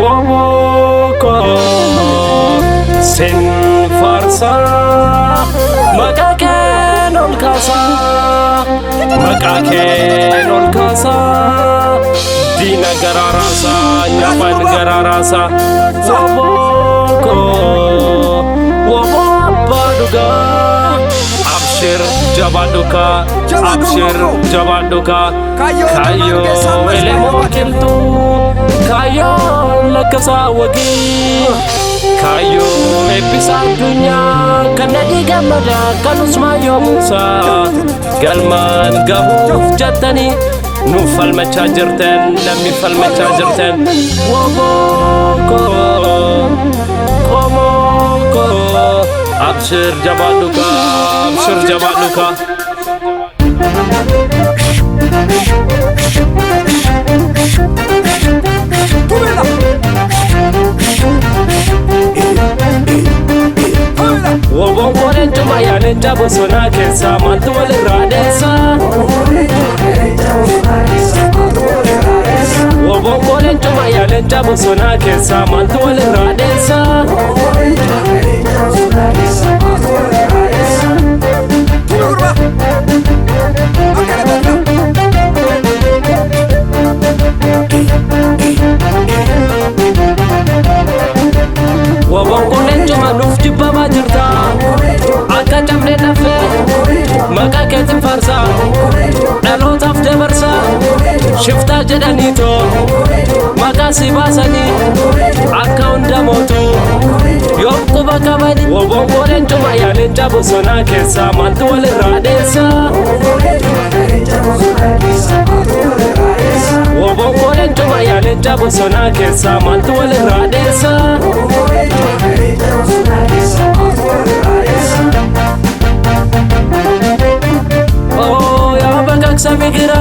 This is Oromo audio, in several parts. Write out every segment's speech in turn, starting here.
Woboko Sin farsa Makaken ol kasa Makaken ol kasa Dina gararasa Nyapan gararasa Woboko Wobo abaduga Abshir jabaduka Abshir jabaduka Kayo elemo kiltu Kayo lakasa wagi Kayo episa dunya Kana igamada kanus mayo musa Galman gahuf jatani Nufal macha jirten Nami fal macha jirten Woboko Komoko Abshir jabaduka Abshir jabaduka Woboko lentuma ya lenta bosona kesa Mantu wale radesa Woboko lentuma ya lenta bosona kesa Mantu wale radesa Woboko lentuma nufti baba jirta Akka camne nafe Maka keetin farsa Dhalootaaf dabarsa Shiftaa jedhanito Maka si baasani Akka hunda mootu Yoom quba qabani Woboko lentuma yaa leenca bosonaa keessa Maaltu walirraa dheessa Woboko lentuma yaa leenca bosonaa keessa Maaltu walirraa dheessa Oh yaa bakaksa migira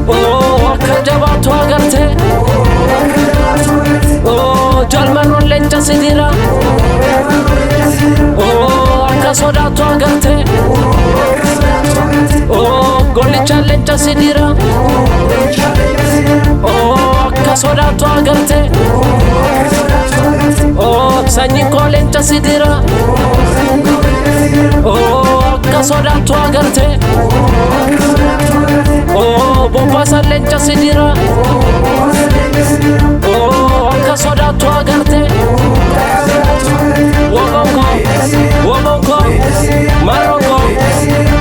Oh akka jabaatu agarte Oh jalmarroon leenca sidira Oh akka sodaatu agarte Oh gollichaan leenca sidira Oh akka sodaatu agarte Oh sanyiin koo leenca sidira Oh akka sodaatu agarte Oh bobbaasan leenca sidira Oh akka sodaatu agarte Woboko Woboko Maroko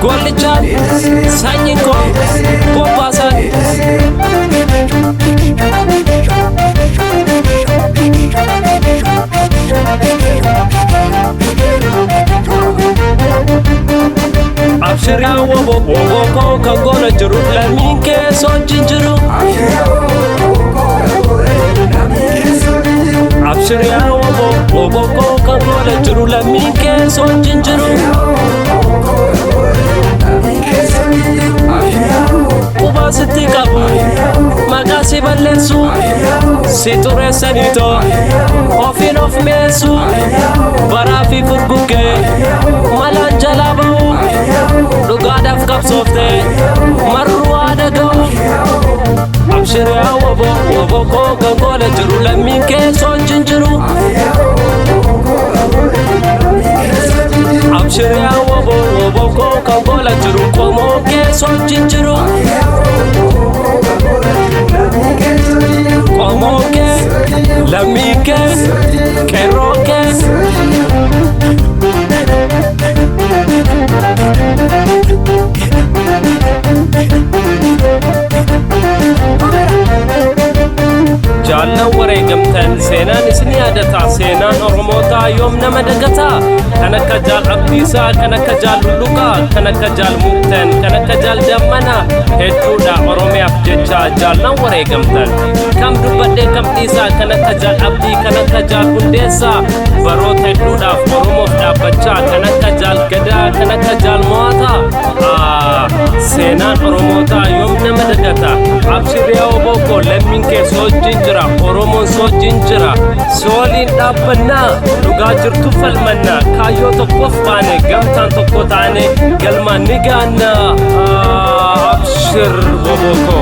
Gollichaan sanyiin koo bobbaasan Abshir yaa woboko kan goona jiru lammiin keessa wajjin jiru Abshir yaa woboko kan goona jiru lammiin keessa wajjin jiru Quba sitti qabu maqaa si balleessu si xureessanito ofiin of meessu baraa fi furguggee malaan jalaa ba'u dhugaadhaaf qabsoofte marruu haadha ga'u Abshir yaa woboko kan goona jiru lammiin keessa wajjin jiru Abshir yaa woboko kan goona jiru qomoo keessa wajjin jiru Qomoo kee lammii kee qeerroo kee Jaallan wareegamtan seenaan isin yaadata seenaan oromootaa yoom nama dagata kan akka jaal abdiisaa kan akka jaal lulluqaa kan akka jaal muktan kan akka jaal dammana hedduudha oromiyaaf jecha jaallan wareegamtan kam dubbadhee kam dhiisaa kan akka jaal abdii kan akka jaal hundeessaa baroota hedduudhaaf oromoof dhaabbachaa kan akka jaal gadaa kan akka jaal mo'ataa seenaan oromootaa yoom nama dagata Abshir yaa woboko lammiin keessa wajjin jira Oromoon soojjin jira sooliin dhaabbannaa dhugaa jirtu falmannaa kaayyoo tokkoof baane gamtaan tokko taane galmaan ni gaannaa Abshir woboko